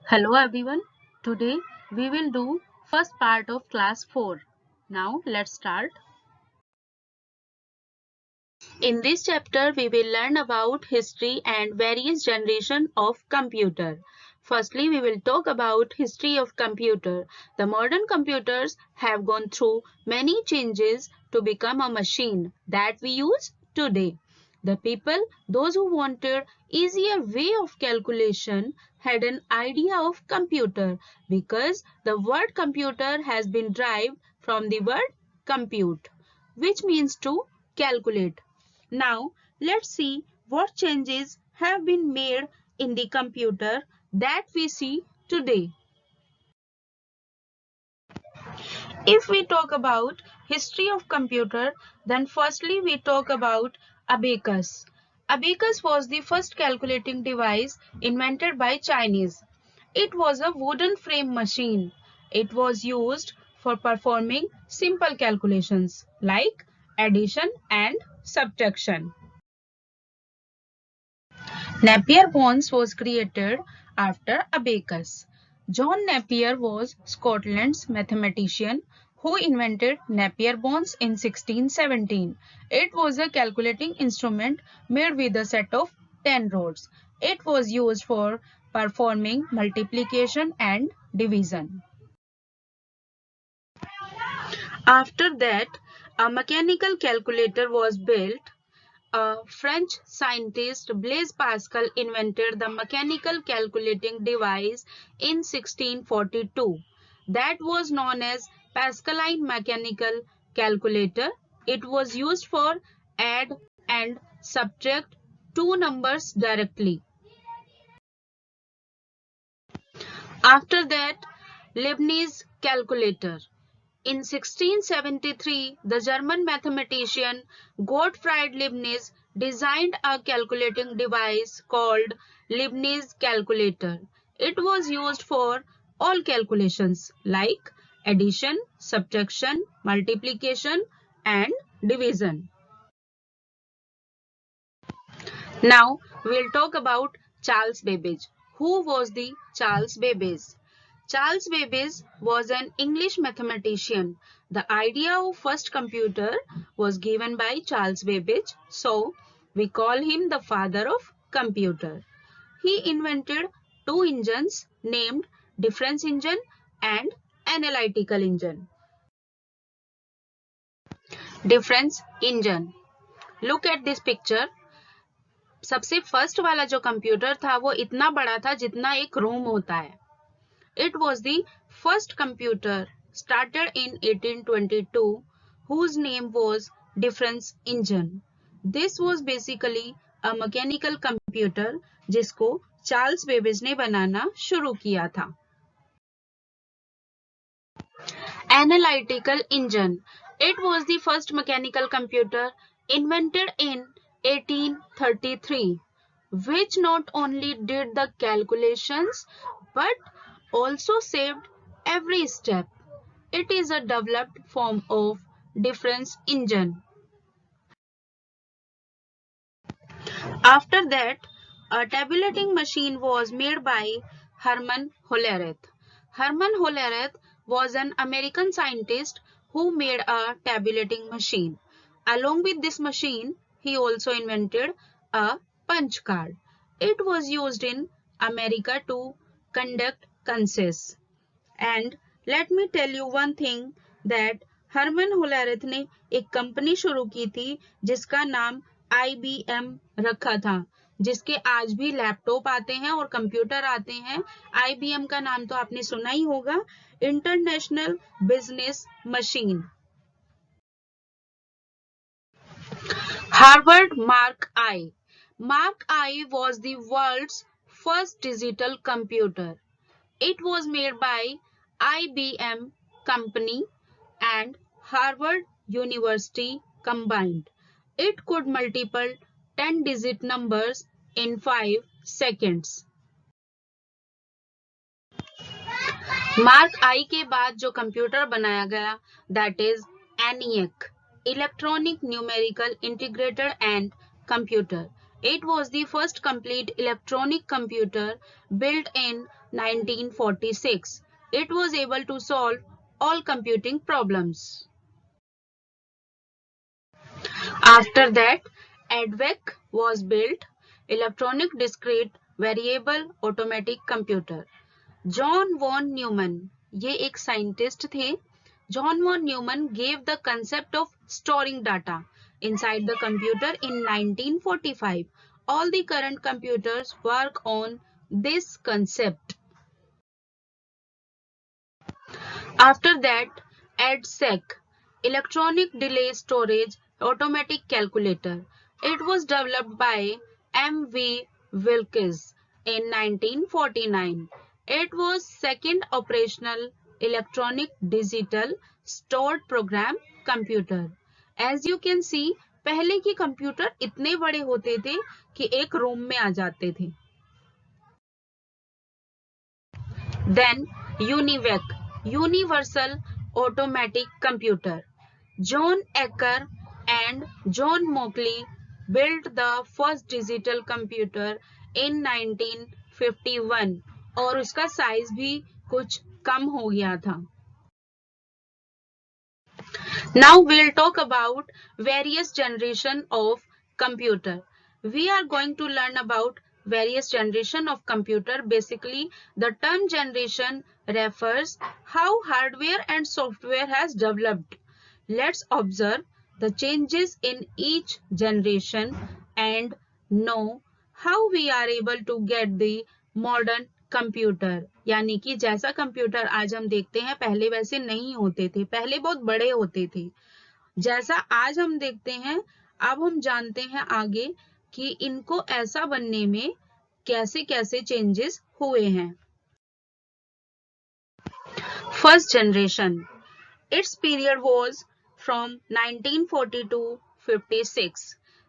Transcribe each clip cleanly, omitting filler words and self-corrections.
Hello everyone. Today we will do first part of class 4. Now let's start. In this chapter we will learn about history and various generation of computer. Firstly we will talk about history of computer. The modern computers have gone through many changes to become a machine that we use today. The people, those who wanted easier way of calculation, had an idea of computer because the word computer has been derived from the word compute, which means to calculate. Now let's see what changes have been made in the computer that we see today. If we talk about history of computer, then firstly we talk about abacus. Abacus was the first calculating device invented by Chinese. It was a wooden frame machine. It was used for performing simple calculations like addition and subtraction. Napier-Bones was created after abacus. John Napier was Scotland's mathematician who invented Napier-Bones in 1617. It was a calculating instrument made with a set of 10 rods. It was used for performing multiplication and division. After that, a mechanical calculator was built. French scientist Blaise Pascal invented the mechanical calculating device in 1642. That was known as Pascaline mechanical calculator. It was used for add and subtract two numbers directly. After that, Leibniz calculator. In 1673, the German mathematician Gottfried Leibniz designed a calculating device called Leibniz calculator. It was used for all calculations like addition, subtraction, multiplication, and division. Now we'll talk about Charles Babbage. Who was the Charles Babbage? Charles Babbage was an English mathematician. The idea of first computer was given by Charles Babbage, so we call him the father of computer. He invented two engines named difference engine and analytical engine. Difference engine. Look at this picture. सबसे first वाला जो computer था वो इतना बड़ा था जितना एक रूम होता है. It was the first computer started in 1822 whose name was difference engine. This was basically a mechanical computer जिसको चार्ल्स बेबेज ने बनाना शुरू किया था. Analytical engine. It was the first mechanical computer invented in 1833, which not only did the calculations but also saved every step. It is a developed form of difference engine. After that, a tabulating machine was made by Herman Hollerith. Herman Hollerith was an American scientist who made a tabulating machine. Along with this machine, he also invented a punch card. It was used in America to conduct census. And let me tell you one thing that Herman Hollerith ने एक company शुरू की थी जिसका नाम IBM रखा था, जिसके आज भी लैपटॉप आते हैं और कंप्यूटर आते हैं. IBM का नाम तो आपने सुना ही होगा, international business machine. Harvard Mark I. Mark I was the world's first digital computer. It was made by IBM Company and Harvard University combined. It could multiple 10-digit numbers in 5 seconds. Mark आई के बाद जो computer बनाया गया that is ENIAC, electronic numerical integrated and computer. It was the first complete electronic computer built in 1946. It was able to solve all computing problems. After that, EDVEC was built, electronic discrete variable automatic computer. John von Neumann, ये एक scientist थे. John von Neumann gave the concept of storing data inside the computer in 1945. All the current computers work on this concept. After that, EDSEC, Electronic Delay Storage Automatic Calculator. It was developed by M.V. Wilkes in 1949. It was second operational electronic digital stored program computer. As you can see, पहले के computer इतने बड़े होते थे कि एक room में आ जाते थे. Then UNIVAC, Universal Automatic Computer. John Ecker and John Mauchly built the first digital computer in 1951 और उसका साइज भी कुछ कम हो गया था. Now we'll talk about various generation of computer. We are going to learn about various generation of computer. Basically, the term generation refers how hardware and software has developed. Let's observe the changes in each generation and know how we are able to get the modern computer. यानी कि जैसा computer आज हम देखते हैं पहले वैसे नहीं होते थे, पहले बहुत बड़े होते थे. जैसा आज हम देखते हैं अब हम जानते हैं आगे कि इनको ऐसा बनने में कैसे कैसे चेंजेस हुए हैं. First generation, its period was from 1940 to 56.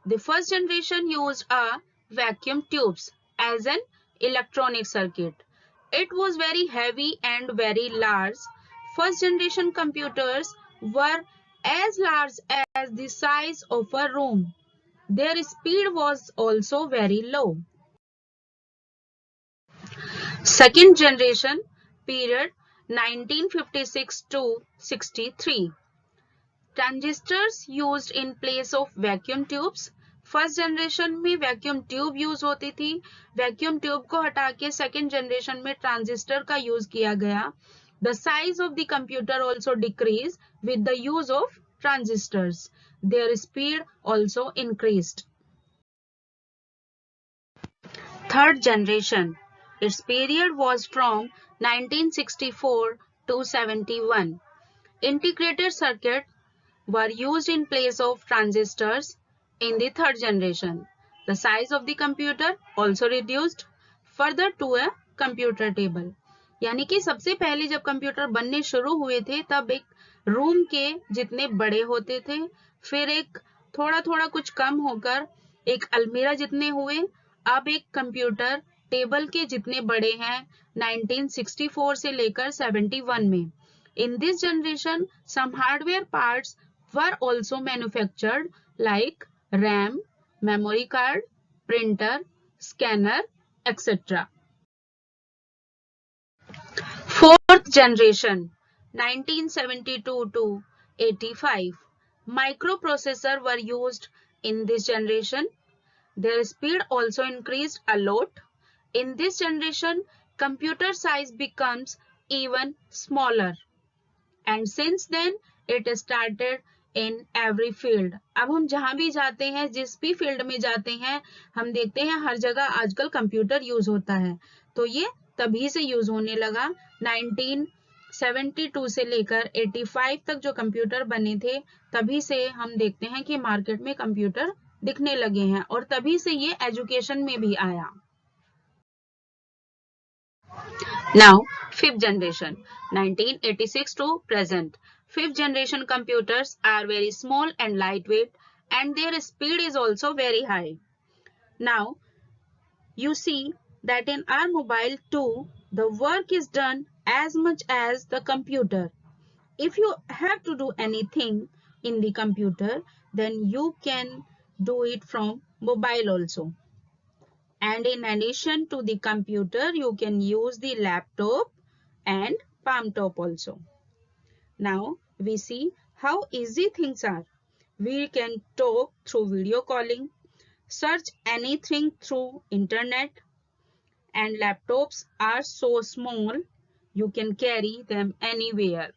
The first generation used a vacuum tubes as an electronic circuit. It was very heavy and very large. First generation computers were as large as the size of a room. Their speed was also very low. Second generation period 1956 to 63. Transistors used in place of vacuum tubes. First generation में vacuum tube use होती थी. Vacuum tube को हटा के second generation में transistor का use किया गया. The size of the computer also decrease with the use of transistors. There speed also increased. Third generation, it's period was from 1964 to 71. Integrated circuit were used in place of transistors in the third generation. The size of the computer also reduced further to a computer table. यानी कि सबसे पहले जब computer बनने शुरू हुए थे तब एक रूम के जितने बड़े होते थे, फिर एक थोड़ा थोड़ा कुछ कम होकर एक अलमीरा जितने हुए, अब एक कंप्यूटर टेबल के जितने बड़े हैं 1964 से लेकर 71 में. In this generation, some hardware parts were also manufactured like RAM, memory card, printer, scanner, etc. Fourth generation, 1972 to 85. Microprocessor were used in this generation. Their speed also increased a lot. In this generation, computer size becomes even smaller. And since then it started in every field. अब हम जहां भी जाते हैं, जिस भी field में जाते हैं, हम देखते हैं हर जगह आजकल कंप्यूटर यूज होता है. तो ये तभी से यूज होने लगा. 1972 से लेकर 85 तक जो कंप्यूटर बने थे तभी से हम देखते हैं कि मार्केट में कंप्यूटर दिखने लगे हैं और तभी से ये एजुकेशन में भी आया. Now, fifth generation, 1986 to present. Fifth generation computers are very small and lightweight and their speed is also very high. Now, you see that in our mobile too, the work is done as much as the computer. If you have to do anything in the computer, then you can do it from mobile also. And in addition to the computer, you can use the laptop and palm top also. Now we see how easy things are. We can talk through video calling, search anything through internet, and laptops are so small you can carry them anywhere.